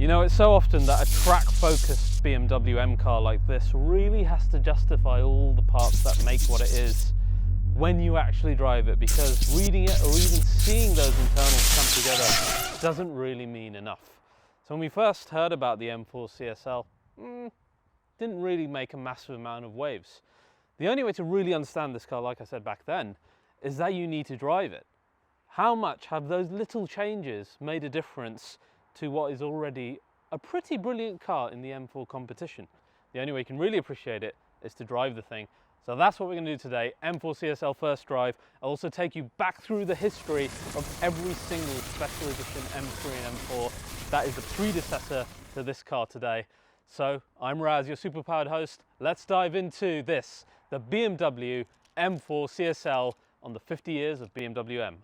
You know, it's so often that a track-focused BMW M car like this really has to justify all the parts that make what it is when you actually drive it, because reading it or even seeing those internals come together doesn't really mean enough. So when we first heard about the M4 CSL, didn't really make a massive amount of waves. The only way to really understand this car, like I said back then, is that you need to drive it. How much have those little changes made a difference to what is already a pretty brilliant car in the M4 competition? The only way you can really appreciate it is to drive the thing. So that's what we're going to do today, M4 CSL first drive. I'll also take you back through the history of every single special edition M3 and M4 that is the predecessor to this car today. So I'm Raz, your superpowered host. Let's dive into this, the BMW M4 CSL on the 50 years of BMW M.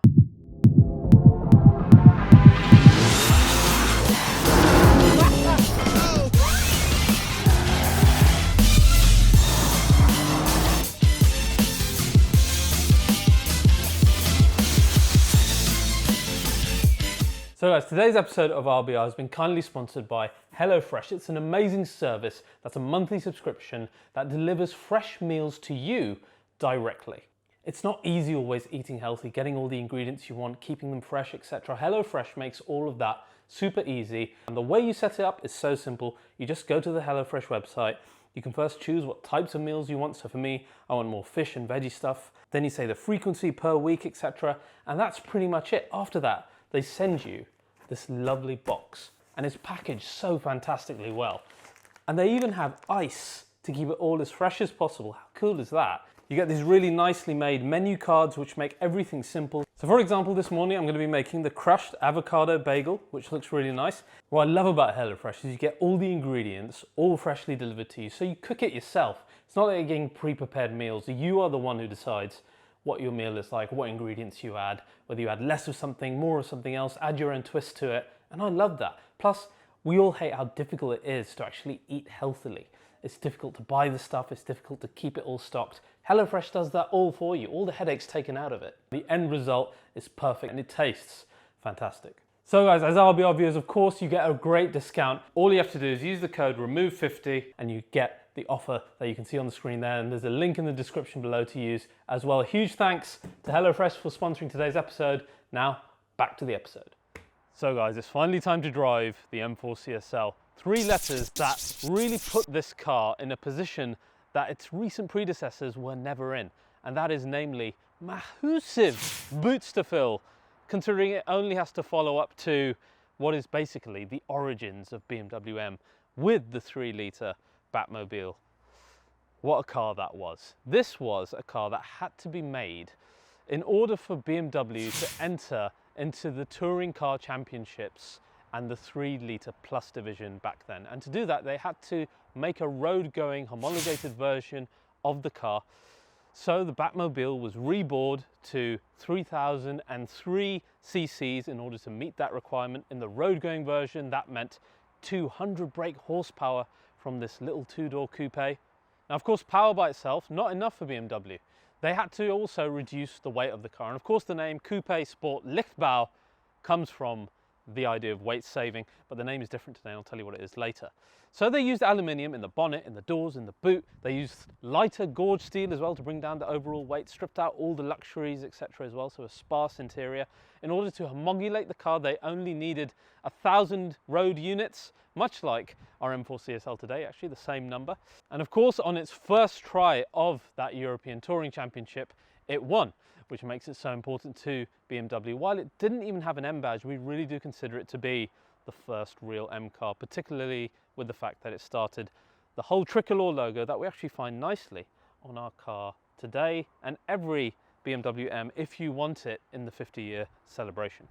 So guys, today's episode of RBR has been kindly sponsored by HelloFresh. It's an amazing service that's a monthly subscription that delivers fresh meals to you directly. It's not easy always eating healthy, getting all the ingredients you want, keeping them fresh, etc. HelloFresh makes all of that super easy. And the way you set it up is so simple. You just go to the HelloFresh website. You can first choose what types of meals you want. So for me, I want more fish and veggie stuff. Then you say the frequency per week, etc. And that's pretty much it. After that, they send you this lovely box, and it's packaged so fantastically well. And they even have ice to keep it all as fresh as possible. How cool is that? You get these really nicely made menu cards which make everything simple. So for example, this morning I'm going to be making the crushed avocado bagel, which looks really nice. What I love about HelloFresh is you get all the ingredients all freshly delivered to you, so you cook it yourself. It's not like you're getting pre-prepared meals. You are the one who decides what your meal is like, what ingredients you add, whether you add less of something, more of something else, add your own twist to it, and I love that. Plus, we all hate how difficult it is to actually eat healthily. It's difficult to buy the stuff, it's difficult to keep it all stocked. HelloFresh does that all for you, all the headaches taken out of it. The end result is perfect and it tastes fantastic. So guys, as RBR viewers, of course, you get a great discount. All you have to do is use the code REMOVE50 and you get the offer that you can see on the screen there, and there's a link in the description below to use as well. A huge thanks to HelloFresh for sponsoring today's episode. Now, back to the episode. So guys, it's finally time to drive the M4 CSL. 3 letters that really put this car in a position that its recent predecessors were never in, and that is namely massive boots to fill, considering it only has to follow up to what is basically the origins of BMW M with the 3-litre Batmobile. What a car that was. This was a car that had to be made in order for BMW to enter into the touring car championships and the 3-litre plus division back then. And to do that, they had to make a road-going homologated version of the car. So the Batmobile was rebored to 3003 cc's in order to meet that requirement. In the road-going version, that meant 200 brake horsepower from this little 2-door coupe. Now, of course, power by itself, not enough for BMW. They had to also reduce the weight of the car. And of course, the name Coupe Sport Leichtbau comes from the idea of weight saving, but the name is different today, and I'll tell you what it is later. So they used aluminium in the bonnet, in the doors, in the boot. They used lighter gauge steel as well to bring down the overall weight, stripped out all the luxuries, etc. as well, so a sparse interior. In order to homologate the car, they only needed 1,000 road units, much like our M4 CSL today, actually the same number. And of course, on its first try of that European Touring Championship, it won, which makes it so important to BMW. While it didn't even have an M badge, we really do consider it to be the first real M car, particularly with the fact that it started the whole tricolor logo that we actually find nicely on our car today and every BMW M if you want it in the 50-year celebration.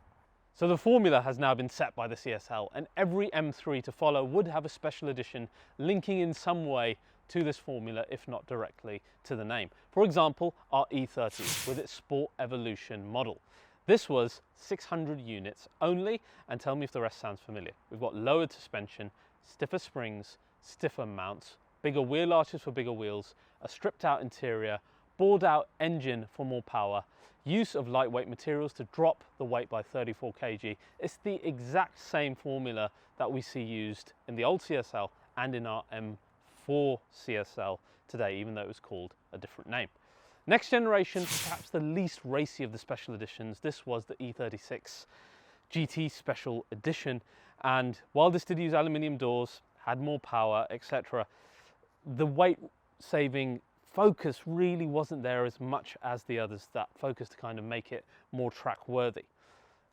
So the formula has now been set by the CSL, and every M3 to follow would have a special edition linking in some way to this formula, if not directly to the name. For example, our E30 with its Sport Evolution model. This was 600 units only, and tell me if the rest sounds familiar. We've got lowered suspension, stiffer springs, stiffer mounts, bigger wheel arches for bigger wheels, a stripped out interior, bored out engine for more power, use of lightweight materials to drop the weight by 34 kg. It's the exact same formula that we see used in the old CSL and in our M4 CSL today, even though it was called a different name. Next generation, perhaps the least racy of the special editions, this was the E36 GT special edition, and while this did use aluminium doors, had more power, etc., the weight saving focus really wasn't there as much as the others that focused to kind of make it more track worthy.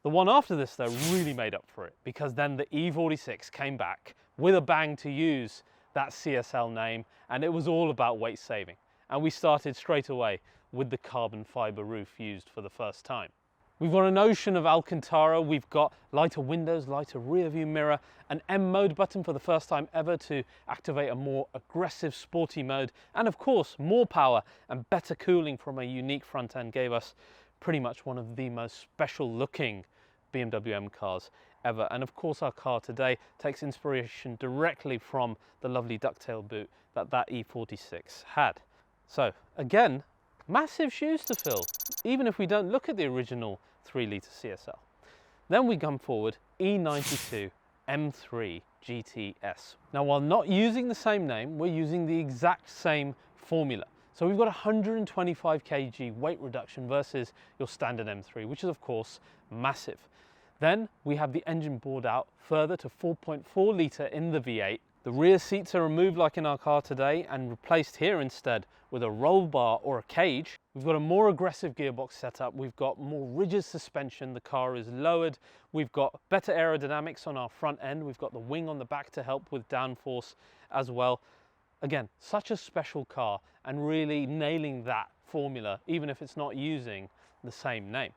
The one after this though really made up for it, because then the E46 came back with a bang to use that CSL name, and it was all about weight saving. And we started straight away with the carbon fiber roof used for the first time. We've got an ocean of Alcantara, we've got lighter windows, lighter rear view mirror, an M mode button for the first time ever to activate a more aggressive sporty mode, and of course more power and better cooling from a unique front end gave us pretty much one of the most special looking BMW M cars ever. And of course our car today takes inspiration directly from the lovely ducktail boot that E46 had. So again, massive shoes to fill, even if we don't look at the original 3-litre CSL. Then we come forward, E92 M3 GTS. Now, while not using the same name, we're using the exact same formula. So we've got 125 kg weight reduction versus your standard M3, which is of course massive. Then we have the engine bored out further to 4.4 litre in the V8. The rear seats are removed like in our car today and replaced here instead with a roll bar or a cage. We've got a more aggressive gearbox setup, we've got more rigid suspension, the car is lowered, we've got better aerodynamics on our front end, we've got the wing on the back to help with downforce as well. Again, such a special car and really nailing that formula, even if it's not using the same name.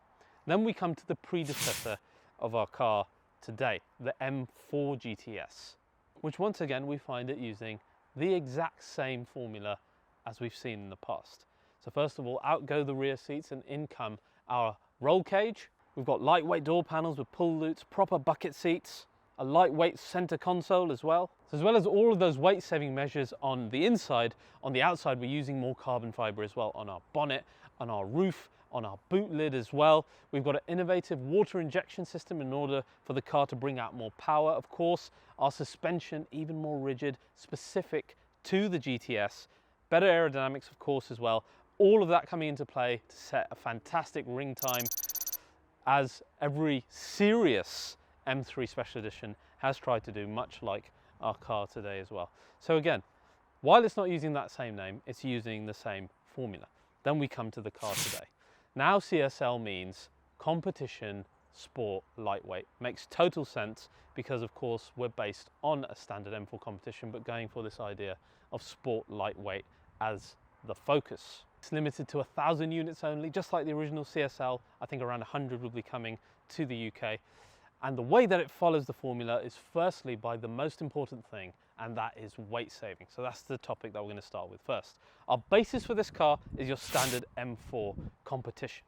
Then we come to the predecessor of our car today, the M4 GTS, which once again we find it using the exact same formula as we've seen in the past. So first of all, out go the rear seats and in come our roll cage. We've got lightweight door panels with pull loops, proper bucket seats, a lightweight center console as well. So as well as all of those weight saving measures on the inside, on the outside we're using more carbon fiber as well on our bonnet, on our roof, on our boot lid as well. We've got an innovative water injection system in order for the car to bring out more power. Of course, our suspension even more rigid, specific to the GTS. Better aerodynamics of course as well. All of that coming into play to set a fantastic ring time, as every serious M3 Special Edition has tried to do, much like our car today as well. So again, while it's not using that same name, it's using the same formula. Then we come to the car today. Now CSL means competition, sport, lightweight. Makes total sense because of course we're based on a standard M4 competition, but going for this idea of sport lightweight as the focus. It's limited to 1,000 units only, just like the original CSL. I think around 100 will be coming to the UK. And the way that it follows the formula is firstly by the most important thing, and that is weight saving. So that's the topic that we're going to start with first. Our basis for this car is your standard M4 competition.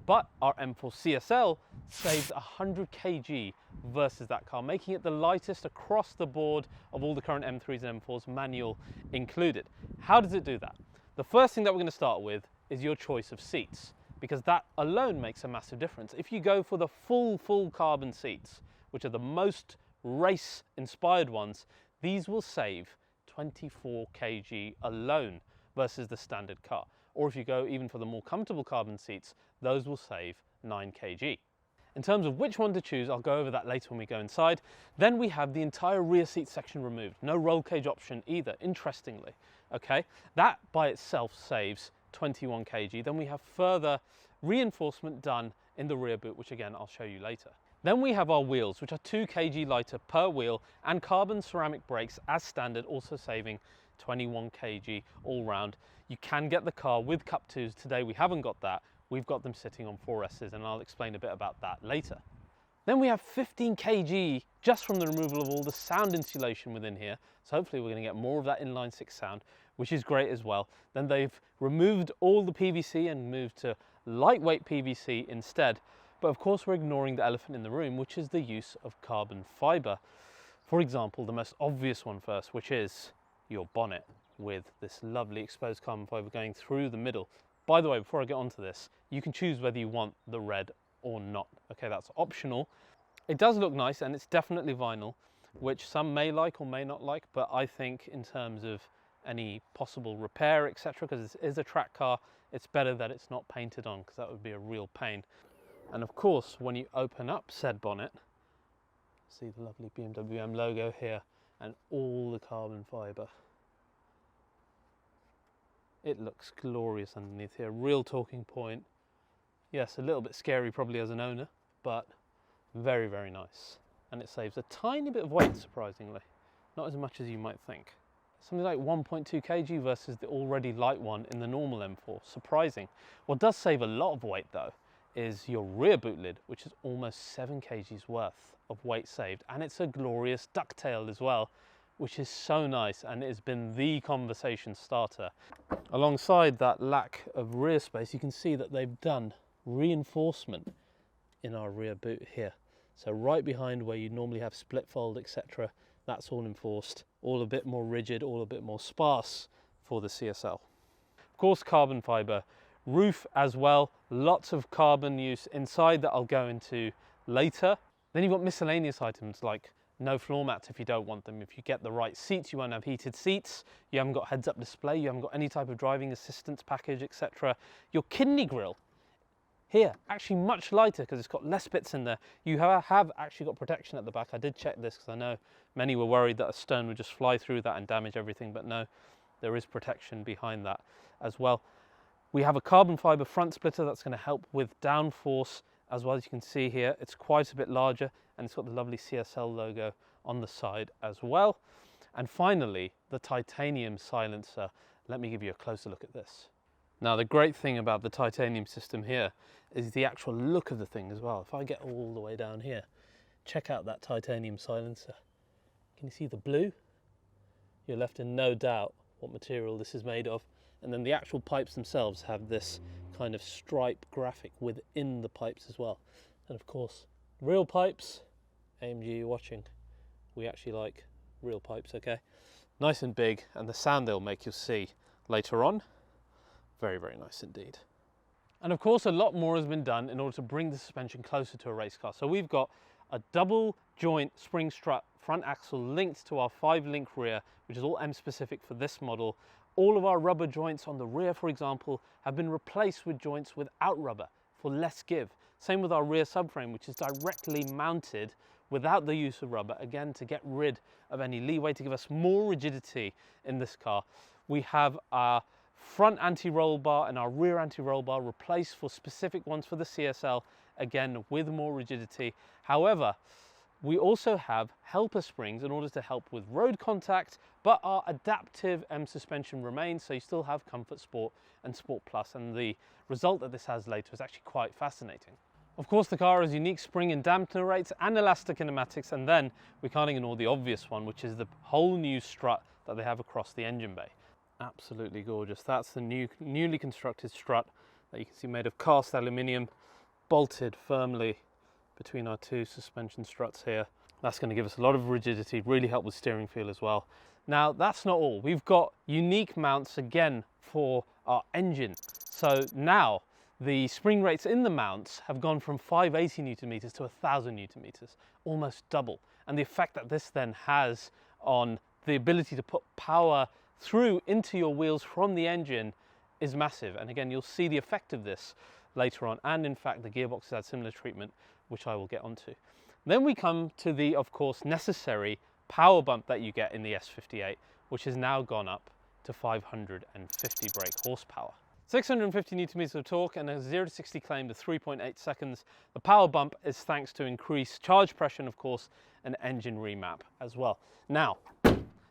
But our M4 CSL saves 100 kg versus that car, making it the lightest across the board of all the current M3s and M4s, manual included. How does it do that? The first thing that we're going to start with is your choice of seats, because that alone makes a massive difference. If you go for the full carbon seats, which are the most race inspired ones, these will save 24 kg alone versus the standard car. Or if you go even for the more comfortable carbon seats, those will save 9 kg. In terms of which one to choose, I'll go over that later when we go inside. Then we have the entire rear seat section removed. No roll cage option either, interestingly. Okay, that by itself saves 21 kg. Then we have further reinforcement done in the rear boot, which again, I'll show you later. Then we have our wheels, which are 2 kg lighter per wheel, and carbon ceramic brakes as standard, also saving 21 kg all round. You can get the car with Cup 2s. Today we haven't got that. We've got them sitting on 4Ss, and I'll explain a bit about that later. Then we have 15 kg just from the removal of all the sound insulation within here. So hopefully we're going to get more of that inline 6 sound, which is great as well. Then they've removed all the PVC and moved to lightweight PVC instead. But of course we're ignoring the elephant in the room, which is the use of carbon fiber. For example, the most obvious one first, which is your bonnet with this lovely exposed carbon fiber going through the middle. By the way, before I get onto this, you can choose whether you want the red or not. Okay, that's optional. It does look nice, and it's definitely vinyl, which some may like or may not like, but I think in terms of any possible repair, etc., because it is a track car, it's better that it's not painted on, because that would be a real pain. And of course, when you open up said bonnet, see the lovely BMW M logo here and all the carbon fibre. It looks glorious underneath here, real talking point. Yes, a little bit scary probably as an owner, but very, very nice. And it saves a tiny bit of weight, surprisingly. Not as much as you might think. Something like 1.2 kg versus the already light one in the normal M4, surprising. What does save a lot of weight though, is your rear boot lid, which is almost 7 kgs worth of weight saved. And it's a glorious ducktail as well, which is so nice, and it has been the conversation starter. Alongside that lack of rear space, you can see that they've done reinforcement in our rear boot here. So right behind where you normally have split fold, etc., that's all enforced, all a bit more rigid, all a bit more sparse for the CSL. Of course, carbon fibre roof as well, lots of carbon use inside that I'll go into later. Then you've got miscellaneous items like no floor mats if you don't want them. If you get the right seats, you won't have heated seats. You haven't got heads-up display. You haven't got any type of driving assistance package, etc. Your kidney grille here, actually much lighter because it's got less bits in there. You have actually got protection at the back. I did check this because I know many were worried that a stone would just fly through that and damage everything, but no, there is protection behind that as well. We have a carbon fibre front splitter that's going to help with downforce as well. As you can see here, it's quite a bit larger, and it's got the lovely CSL logo on the side as well. And finally, the titanium silencer. Let me give you a closer look at this. Now, the great thing about the titanium system here is the actual look of the thing as well. If I get all the way down here, check out that titanium silencer. Can you see the blue? You're left in no doubt what material this is made of. And then the actual pipes themselves have this kind of stripe graphic within the pipes as well. And of course, real pipes, AMG you're watching, we actually like real pipes, okay? Nice and big, and the sound they'll make you'll see later on. Very, very nice indeed. And of course, a lot more has been done in order to bring the suspension closer to a race car. So we've got a double joint spring strut front axle linked to our 5-link rear, which is all M specific for this model. All of our rubber joints on the rear, for example, have been replaced with joints without rubber for less give. Same with our rear subframe, which is directly mounted without the use of rubber, again, to get rid of any leeway, to give us more rigidity in this car. We have our front anti-roll bar and our rear anti-roll bar replaced for specific ones for the CSL, again with more rigidity. However, we also have helper springs in order to help with road contact, but our adaptive M suspension remains, so you still have Comfort Sport and Sport Plus, and the result that this has later is actually quite fascinating. Of course, the car has unique spring and dampener rates and elastic kinematics, and then we can't ignore the obvious one, which is the whole new strut that they have across the engine bay. Absolutely gorgeous. That's the newly constructed strut that you can see made of cast aluminium, bolted firmly between our two suspension struts here. That's going to give us a lot of rigidity, really help with steering feel as well. Now, that's not all. We've got unique mounts again for our engine. So now the spring rates in the mounts have gone from 580 Newton meters to 1000 Newton meters, almost double. And the effect that this then has on the ability to put power through into your wheels from the engine is massive. And again, you'll see the effect of this later on. And in fact, the gearbox has had similar treatment, which I will get onto. Then we come to the, of course, necessary power bump that you get in the S58, which has now gone up to 550 brake horsepower. 650 Newton meters of torque and a 0 to 60 claimed of 3.8 seconds. The power bump is thanks to increased charge pressure and, of course, an engine remap as well. Now,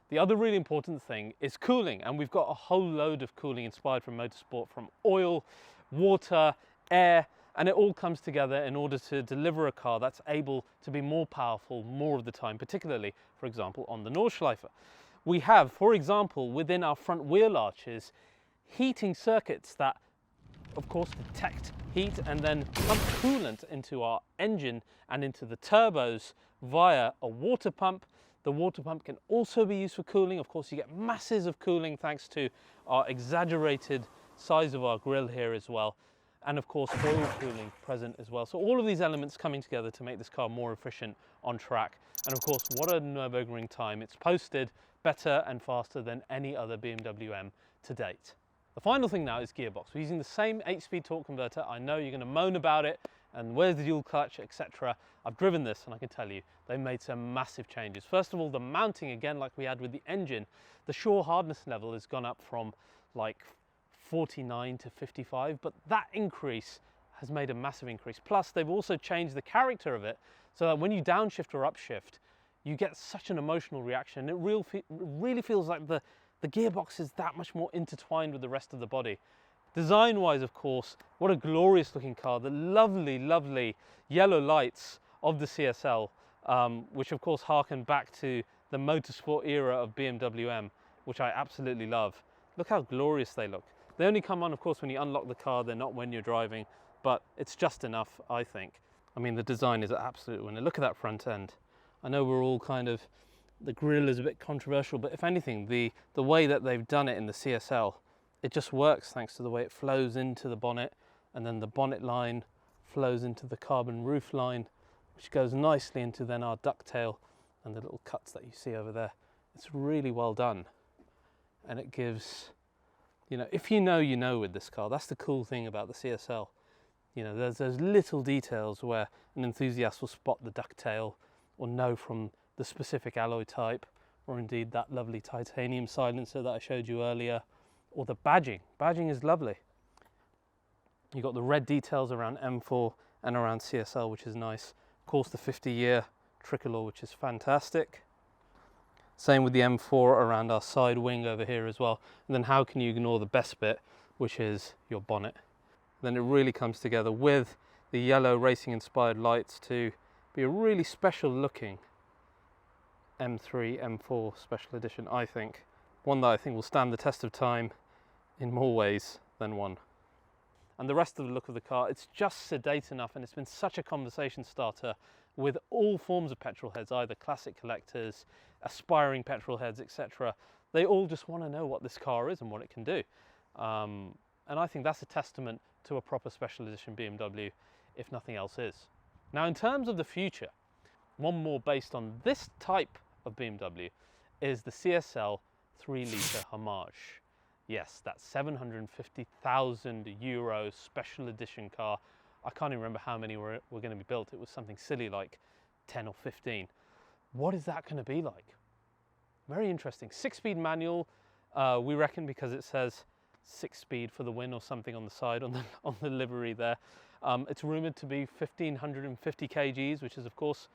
the other really important thing is cooling, and we've got a whole load of cooling inspired from motorsport, from oil, water, air, and it all comes together in order to deliver a car that's able to be more powerful more of the time, particularly, for example, on the Nordschleife. We have, for example, within our front wheel arches, heating circuits that, of course, detect heat and then pump coolant into our engine and into the turbos via a water pump. The water pump can also be used for cooling. Of course, you get masses of cooling thanks to our exaggerated size of our grille here as well, and of course oil cooling present as well. So all of these elements coming together to make this car more efficient on track. And of course, what a Nürburgring time. It's posted better and faster than any other BMW M to date. The final thing now is gearbox. We're using the same 8-speed torque converter. I know you're going to moan about it and where's the dual clutch, etc. I've driven this and I can tell you they made some massive changes. First of all, the mounting, again like we had with the engine, the shore hardness level has gone up from like 49 to 55, but that increase has made a massive increase. Plus they've also changed the character of it so that when you downshift or upshift, you get such an emotional reaction. It really feels like the gearbox is that much more intertwined with the rest of the body. Design-wise, of course, what a glorious looking car. The lovely, lovely yellow lights of the CSL, which of course harken back to the motorsport era of BMW M, which I absolutely love. Look how glorious they look. They only come on, of course, when you unlock the car. They're not when you're driving, but it's just enough, I think. I mean, the design is an absolute winner. Look at that front end. I know we're all kind of, the grille is a bit controversial, but if anything, the way that they've done it in the CSL, it just works thanks to the way it flows into the bonnet, and then the bonnet line flows into the carbon roof line, which goes nicely into then our ducktail and the little cuts that you see over there. It's really well done, and it gives, you know, if you know with this car. That's the cool thing about the CSL. You know, there's those little details where an enthusiast will spot the ducktail or know from the specific alloy type, or indeed that lovely titanium silencer that I showed you earlier, or the badging. Badging is lovely. You've got the red details around M4 and around CSL, which is nice. Of course, the 50-year tricolor, which is fantastic. Same with the M4 around our side wing over here as well. And then how can you ignore the best bit, which is your bonnet? Then it really comes together with the yellow racing inspired lights to be a really special looking M3 M4 special edition, I think. One that I think will stand the test of time in more ways than one. And the rest of the look of the car, it's just sedate enough, and it's been such a conversation starter with all forms of petrol heads, either classic collectors, aspiring petrol heads, etc. They all just want to know what this car is and what it can do. And I think that's a testament to a proper special edition BMW, if nothing else is. Now, in terms of the future, one more based on this type of BMW is the CSL 3-litre Homage. Yes, that 750,000 euro special edition car. I can't even remember how many were going to be built. It was something silly like 10 or 15. What is that going to be like? Very interesting. 6-speed manual, we reckon, because it says 6-speed for the win or something on the side on the livery there. It's rumoured to be 1,550 kgs, which is of course,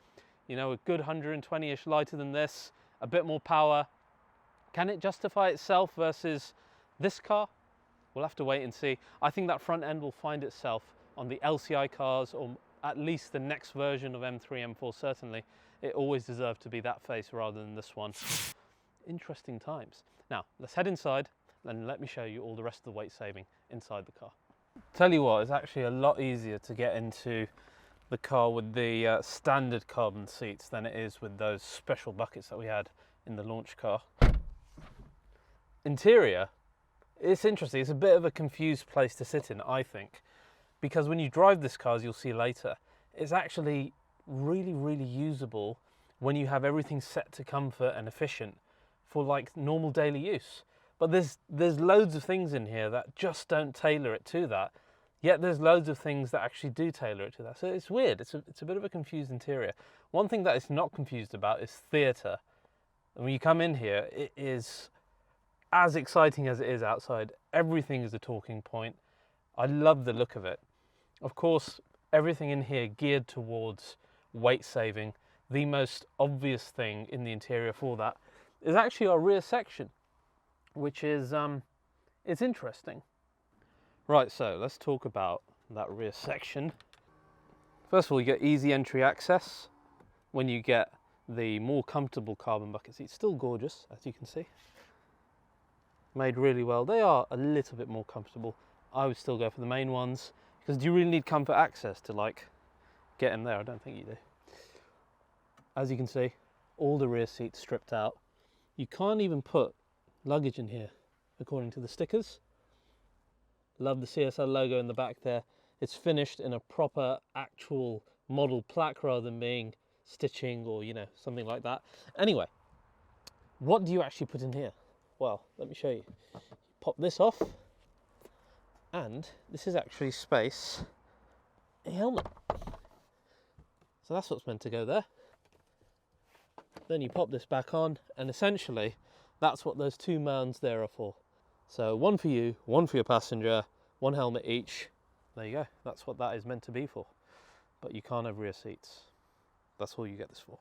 you know, a good 120-ish lighter than this, a bit more power. Can it justify itself versus this car? We'll have to wait and see. I think that front end will find itself on the LCI cars, or at least the next version of M3, M4 certainly. It always deserved to be that face rather than this one. Interesting times. Now, let's head inside and let me show you all the rest of the weight saving inside the car. Tell you what, it's actually a lot easier to get into the car with the standard carbon seats than it is with those special buckets that we had in the launch car. Interior, it's interesting. It's a bit of a confused place to sit in, I think, because when you drive this car, as you'll see later, it's actually really, really usable when you have everything set to comfort and efficient for like normal daily use. But there's loads of things in here that just don't tailor it to that. Yet there's loads of things that actually do tailor it to that. So it's weird. It's a bit of a confused interior. One thing that it's not confused about is theatre. And when you come in here, it is as exciting as it is outside. Everything is a talking point. I love the look of it. Of course, everything in here geared towards weight saving. The most obvious thing in the interior for that is actually our rear section, which is it's interesting. Right, so let's talk about that rear section. First of all, you get easy entry access when you get the more comfortable carbon bucket seats. Still gorgeous, as you can see. Made really well. They are a little bit more comfortable. I would still go for the main ones, because do you really need comfort access to like get in there? I don't think you do. As you can see, all the rear seats stripped out. You can't even put luggage in here according to the stickers. Love the CSL logo in the back there. It's finished in a proper actual model plaque rather than being stitching or, you know, something like that. Anyway, what do you actually put in here? Well, let me show you. Pop this off, and this is actually space a helmet. So that's what's meant to go there. Then you pop this back on, and essentially that's what those two mounds there are for. So one for you, one for your passenger, one helmet each. There you go. That's what that is meant to be for. But you can't have rear seats. That's all you get this for.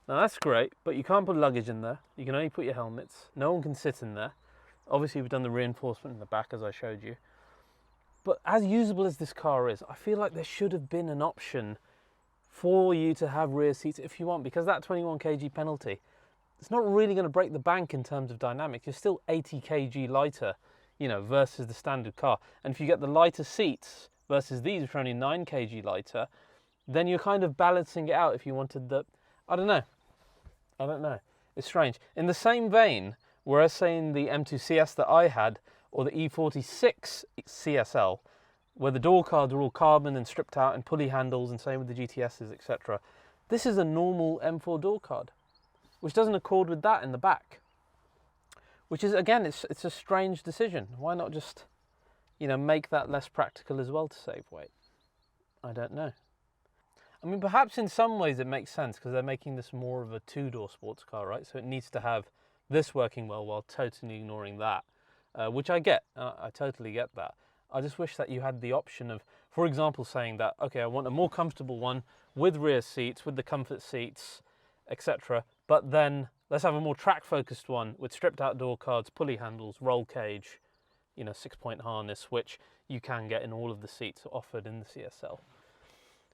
Now that's great, but you can't put luggage in there. You can only put your helmets. No one can sit in there. Obviously we've done the reinforcement in the back as I showed you. But as usable as this car is, I feel like there should have been an option for you to have rear seats if you want, because that 21 kg penalty, it's not really going to break the bank in terms of dynamics. You're still 80 kg lighter, you know, versus the standard car. And if you get the lighter seats versus these, which are only 9 kg lighter, then you're kind of balancing it out if you wanted the, I don't know. It's strange. In the same vein, whereas saying the M2 CS that I had, or the E46 CSL, where the door cards are all carbon and stripped out and pulley handles, and same with the GTSs, etc. This is a normal M4 door card, which doesn't accord with that in the back. Which is, again, it's a strange decision. Why not just, you know, make that less practical as well to save weight? I don't know. I mean, perhaps in some ways it makes sense because they're making this more of a two-door sports car, right? So it needs to have this working well while totally ignoring that, which I get. I totally get that. I just wish that you had the option of, for example, saying that, okay, I want a more comfortable one with rear seats, with the comfort seats, etc. But then let's have a more track-focused one with stripped out door cards, pulley handles, roll cage, you know, 6-point harness, which you can get in all of the seats offered in the CSL.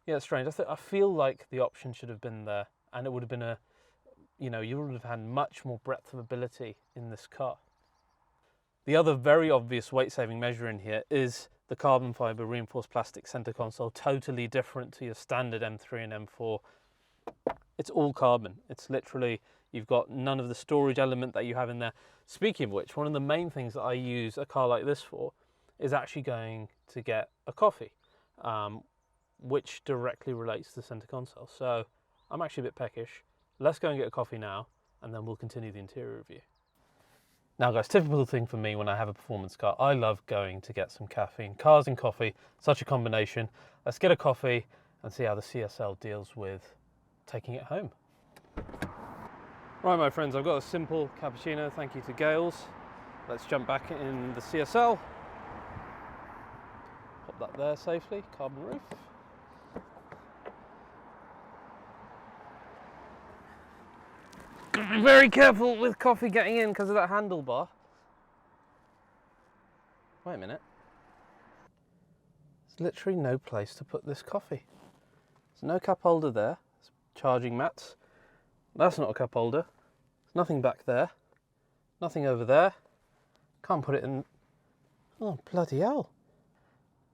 Yeah, it's strange. I feel like the option should have been there, and it would have been a, you know, you would have had much more breadth of ability in this car. The other very obvious weight-saving measure in here is the carbon fibre reinforced plastic centre console, totally different to your standard M3 and M4. It's all carbon. It's literally, you've got none of the storage element that you have in there. Speaking of which, one of the main things that I use a car like this for is actually going to get a coffee, which directly relates to the centre console. So I'm actually a bit peckish. Let's go and get a coffee now, and then we'll continue the interior review. Now guys, typical thing for me when I have a performance car, I love going to get some caffeine. Cars and coffee, such a combination. Let's get a coffee and see how the CSL deals with taking it home. Right, my friends, I've got a simple cappuccino, thank you to Gales. Let's jump back in the CSL. Pop that there safely, carbon roof. Be very careful with coffee getting in because of that handlebar. Wait a minute. There's literally no place to put this coffee. There's no cup holder there. There's charging mats. That's not a cup holder. There's nothing back there. Nothing over there. Can't put it in. Oh, bloody hell.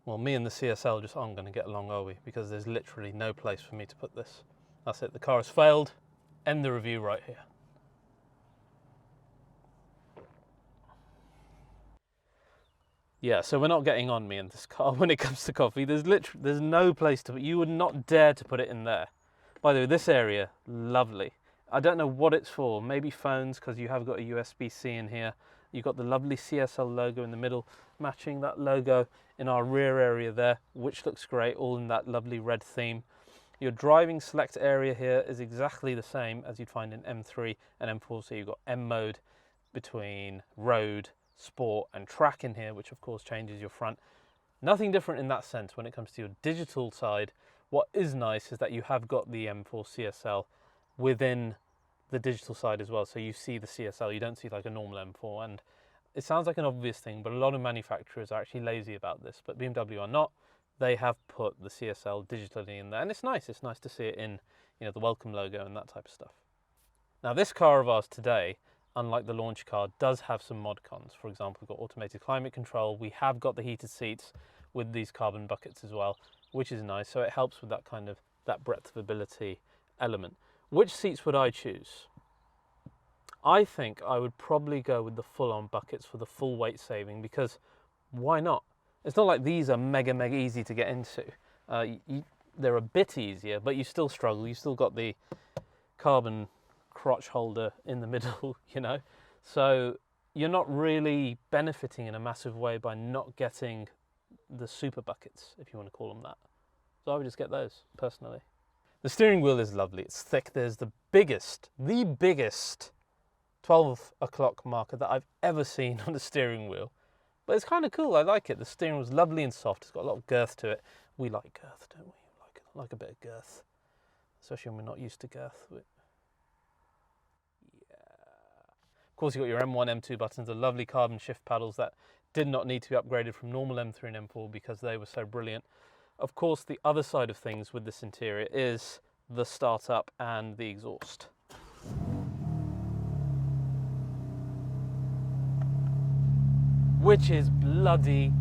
Well, me and the CSL just aren't going to get along, are we? Because there's literally no place for me to put this. That's it. The car has failed. End the review right here. Yeah, so we're not getting on me in this car when it comes to coffee. There's no place to put. You would not dare to put it in there. By the way, this area, lovely. I don't know what it's for. Maybe phones, because you have got a USB-C in here. You've got the lovely CSL logo in the middle, matching that logo in our rear area there, which looks great, all in that lovely red theme. Your driving select area here is exactly the same as you'd find in M3 and M4. So you've got M mode between road, sport and track in here, which of course changes your front. Nothing different in that sense when it comes to your digital side. What is nice is that you have got the M4 CSL within the digital side as well. So you see the CSL, you don't see like a normal M4. And it sounds like an obvious thing, but a lot of manufacturers are actually lazy about this, but BMW are not. They have put the CSL digitally in there, and it's nice. It's nice to see it in, you know, the welcome logo and that type of stuff. Now this car of ours today, unlike the launch car, does have some mod cons. For example, we've got automated climate control. We have got the heated seats with these carbon buckets as well, which is nice. So it helps with that kind of, that breadth of ability element. Which seats would I choose? I think I would probably go with the full-on buckets for the full weight saving, because why not? It's not like these are mega easy to get into. They're a bit easier, but you still struggle. You still got the carbon crotch holder in the middle, you know? So you're not really benefiting in a massive way by not getting the super buckets, if you want to call them that. So I would just get those, personally. The steering wheel is lovely. It's thick. There's the biggest 12 o'clock marker that I've ever seen on a steering wheel. But it's kind of cool. I like it. The steering wheel's lovely and soft. It's got a lot of girth to it. We like girth, don't we? Like a bit of girth, especially when we're not used to girth. Yeah. Of course, you've got your M1, M2 buttons, the lovely carbon shift paddles that did not need to be upgraded from normal M3 and M4 because they were so brilliant. Of course, the other side of things with this interior is the startup and the exhaust. Which is bloody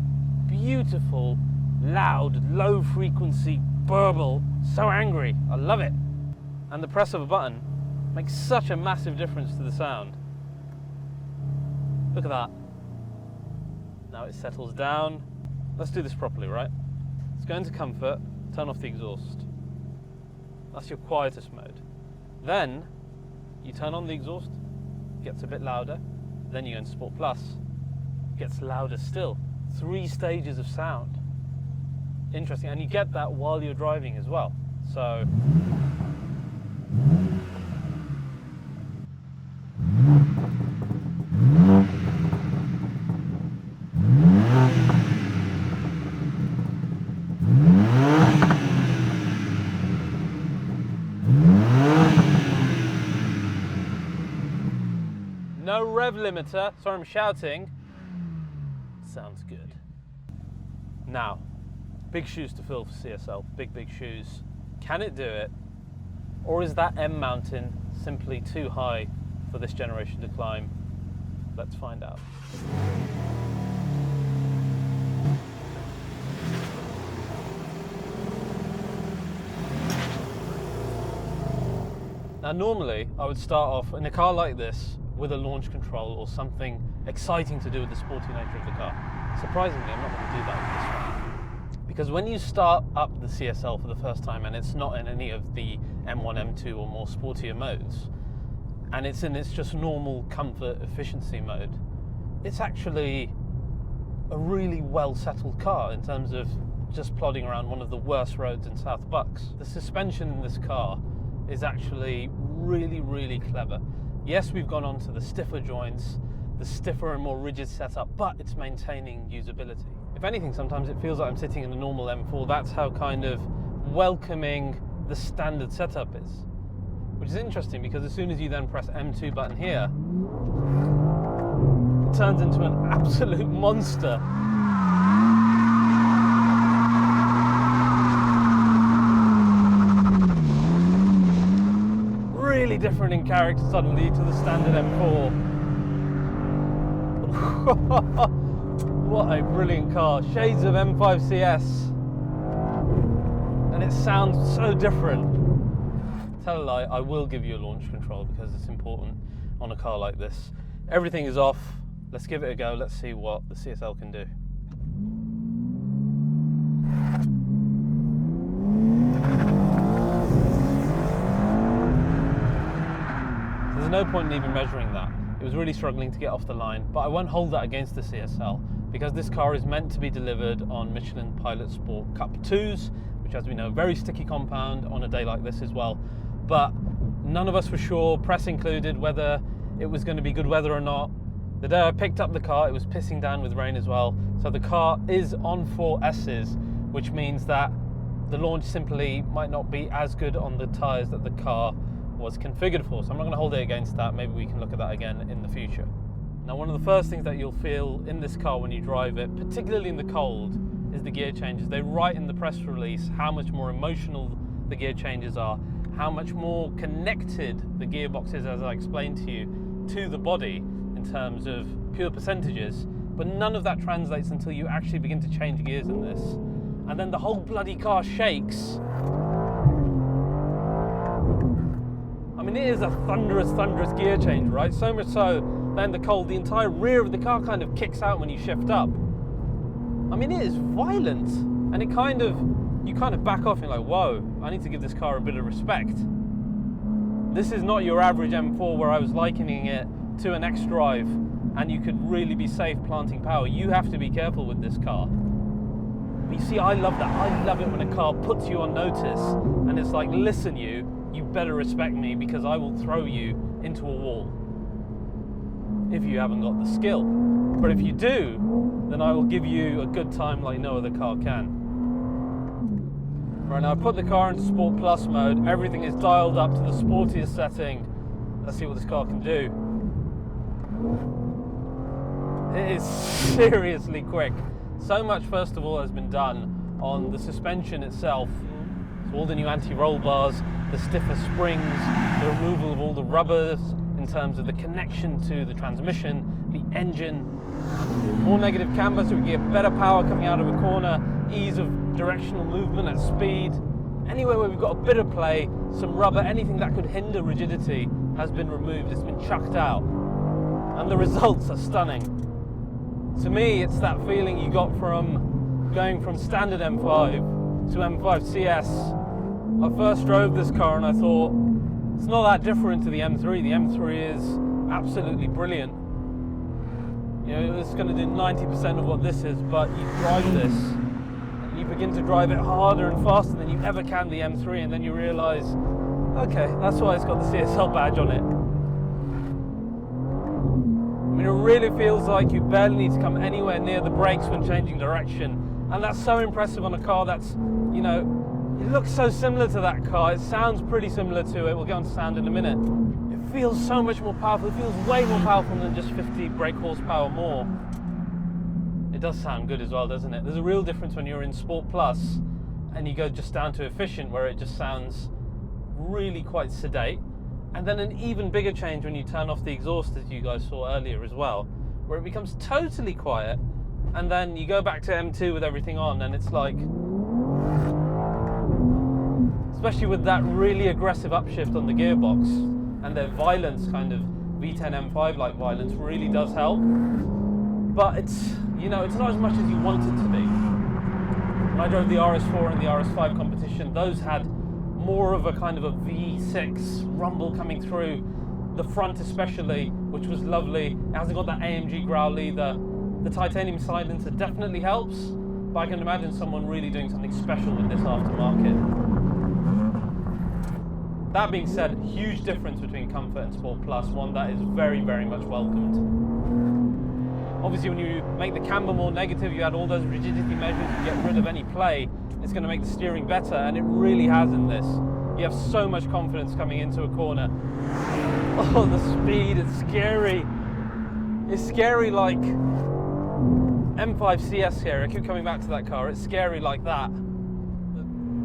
beautiful, loud, low frequency burble, so angry. I love it. And the press of a button makes such a massive difference to the sound. Look at that. Now it settles down. Let's do this properly, right? Let's go into comfort, turn off the exhaust. That's your quietest mode. Then you turn on the exhaust, it gets a bit louder. Then you go into Sport Plus, it gets louder still. 3 stages of sound. Interesting, and you get that while you're driving as well. So no rev limiter. Sorry, I'm shouting. Sounds good. Now, big shoes to fill for CSL. Big shoes. Can it do it? Or is that M mountain simply too high for this generation to climb? Let's find out. Now, normally I would start off in a car like this with a launch control or something exciting to do with the sporty nature of the car. Surprisingly, I'm not going to do that with this one. Because when you start up the CSL for the first time and it's not in any of the M1, M2 or more sportier modes, and it's in its just normal comfort efficiency mode, it's actually a really well settled car in terms of just plodding around one of the worst roads in South Bucks. The suspension in this car is actually really clever. Yes, we've gone on to the stiffer joints, the stiffer and more rigid setup, but it's maintaining usability. If anything, sometimes it feels like I'm sitting in a normal M4. That's how kind of welcoming the standard setup is. Which is interesting because as soon as you then press M2 button here, it turns into an absolute monster. Really different in character suddenly to the standard M4. What a brilliant car. Shades of M5 CS. And it sounds so different. Tell a lie, I will give you a launch control because it's important on a car like this. Everything is off. Let's give it a go. Let's see what the CSL can do. There's no point in even measuring that. It was really struggling to get off the line, but I won't hold that against the CSL because this car is meant to be delivered on Michelin Pilot Sport Cup 2s, which, as we know, very sticky compound on a day like this as well. But none of us were sure, press included, whether it was going to be good weather or not. The day I picked up the car, it was pissing down with rain as well. So the car is on 4Ss, which means that the launch simply might not be as good on the tyres that the car was configured for. So I'm not going to hold it against that. Maybe we can look at that again in the future. Now, one of the first things that you'll feel in this car when you drive it, particularly in the cold, is the gear changes. They write in the press release how much more emotional the gear changes are, how much more connected the gearbox is, as I explained to you, to the body in terms of pure percentages, but none of that translates until you actually begin to change gears in this. And then the whole bloody car shakes. I mean, it is a thunderous gear change, right? So much so, then the entire rear of the car kind of kicks out when you shift up. I mean, it is violent, and you kind of back off and you're like, whoa, I need to give this car a bit of respect. This is not your average M4 where I was likening it to an X-Drive and you could really be safe planting power. You have to be careful with this car. But you see, I love that. I love it when a car puts you on notice and it's like, listen, you better respect me because I will throw you into a wall if you haven't got the skill. But if you do, then I will give you a good time like no other car can. Right, now I put the car into Sport Plus mode. Everything is dialed up to the sportiest setting. Let's see what this car can do. It is seriously quick. So much, first of all, has been done on the suspension itself. So all the new anti-roll bars, the stiffer springs, the removal of all the rubbers in terms of the connection to the transmission, the engine. More negative camber so we can get better power coming out of a corner, ease of directional movement at speed. Anywhere where we've got a bit of play, some rubber, anything that could hinder rigidity has been removed, it's been chucked out. And the results are stunning. To me, it's that feeling you got from going from standard M5 to M5 CS. I first drove this car and I thought, it's not that different to the M3. The M3 is absolutely brilliant. You know, it's going to do 90% of what this is, but you drive this, and you begin to drive it harder and faster than you ever can the M3, and then you realise, okay, that's why it's got the CSL badge on it. I mean, it really feels like you barely need to come anywhere near the brakes when changing direction, and that's so impressive on a car that's, you know, it looks so similar to that car. It sounds pretty similar to it. We'll get on to sound in a minute. It feels so much more powerful. It feels way more powerful than just 50 brake horsepower more. It does sound good as well, doesn't it? There's a real difference when you're in Sport Plus and you go just down to efficient, where it just sounds really quite sedate. And then an even bigger change when you turn off the exhaust, as you guys saw earlier as well, where it becomes totally quiet. And then you go back to M2 with everything on and it's like, especially with that really aggressive upshift on the gearbox and their violence, kind of V10 M5 like violence, really does help. But it's, you know, it's not as much as you want it to be. When I drove the RS4 and the RS5 competition, those had more of a kind of a V6 rumble coming through, the front especially, which was lovely. It hasn't got that AMG growl either. The titanium silencer definitely helps, but I can imagine someone really doing something special with this aftermarket. That being said, huge difference between Comfort and Sport Plus, one that is very, very much welcomed. Obviously, when you make the camber more negative, you add all those rigidity measures, you get rid of any play, it's going to make the steering better, and it really has in this. You have so much confidence coming into a corner. Oh, the speed, it's scary. It's scary like M5 CS here. I keep coming back to that car. It's scary like that.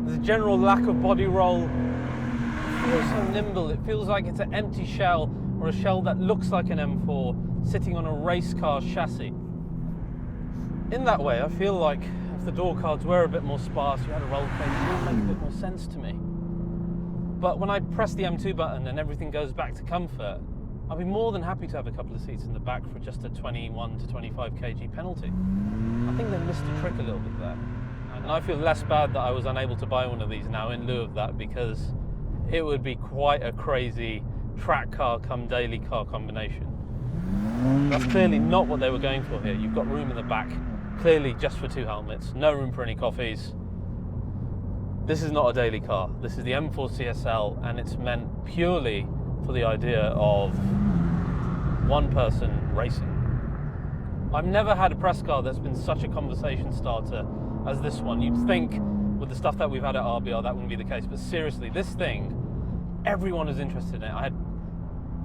The general lack of body roll. It feels so nimble. It feels like it's an empty shell, or a shell that looks like an M4 sitting on a race car chassis. In that way, I feel like if the door cards were a bit more sparse, you had a roll cage, it would make a bit more sense to me. But when I press the M2 button and everything goes back to comfort, I'll be more than happy to have a couple of seats in the back for just a 21 to 25 kg penalty. I think they missed a trick a little bit there. And I feel less bad that I was unable to buy one of these now in lieu of that, because it would be quite a crazy track car come daily car combination. That's clearly not what they were going for here. You've got room in the back, clearly just for 2 helmets, no room for any coffees. This is not a daily car. This is the M4 CSL, and it's meant purely for the idea of one-person racing. I've never had a press car that's been such a conversation starter as this one. You'd think with the stuff that we've had at RBR that wouldn't be the case, but seriously, this thing, everyone is interested in it. I had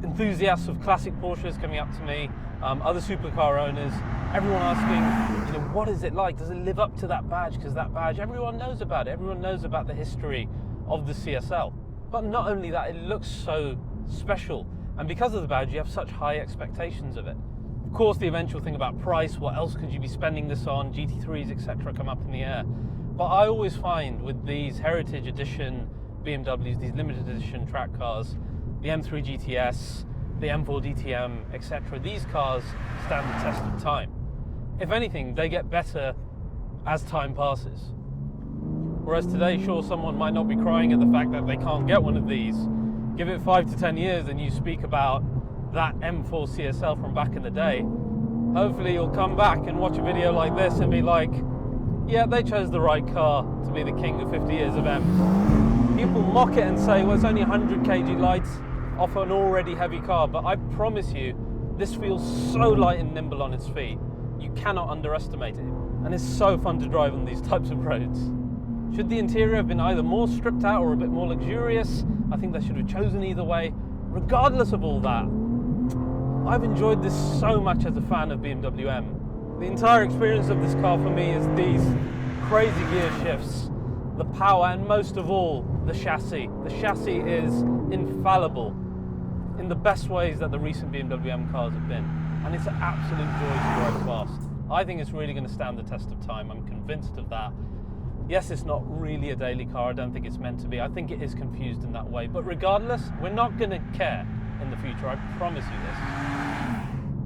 enthusiasts of classic Porsches coming up to me, other supercar owners, everyone asking, you know, what is it like? Does it live up to that badge? Because that badge, everyone knows about it. Everyone knows about the history of the CSL. But not only that, it looks so special. And because of the badge, you have such high expectations of it. Of course, the eventual thing about price, what else could you be spending this on? GT3s, etc., come up in the air. But I always find with these Heritage Edition BMWs, these limited edition track cars, the M3 GTS, the M4 GTM, etc., these cars stand the test of time. If anything, they get better as time passes. Whereas today, sure, someone might not be crying at the fact that they can't get one of these. Give it 5 to 10 years and you speak about that M4 CSL from back in the day. Hopefully you'll come back and watch a video like this and be like, yeah, they chose the right car to be the king of 50 years of M. People mock it and say, well, it's only 100 kg light off an already heavy car, but I promise you, this feels so light and nimble on its feet. You cannot underestimate it, and it's so fun to drive on these types of roads. Should the interior have been either more stripped out or a bit more luxurious? I think they should have chosen either way. Regardless of all that, I've enjoyed this so much as a fan of BMW M. The entire experience of this car for me is these crazy gear shifts, the power, and most of all, the chassis. The chassis is infallible in the best ways that the recent BMW M cars have been. And it's an absolute joy to drive fast. I think it's really going to stand the test of time. I'm convinced of that. Yes, it's not really a daily car. I don't think it's meant to be. I think it is confused in that way. But regardless, we're not going to care in the future. I promise you this.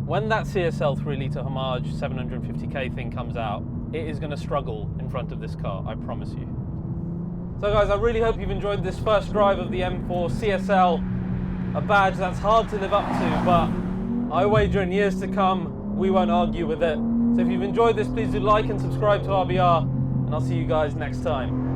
When that CSL 3-litre homage 750k thing comes out, it is going to struggle in front of this car. I promise you. So guys, I really hope you've enjoyed this first drive of the M4 CSL, a badge that's hard to live up to, but I wager in years to come, we won't argue with it. So if you've enjoyed this, please do like and subscribe to RBR, and I'll see you guys next time.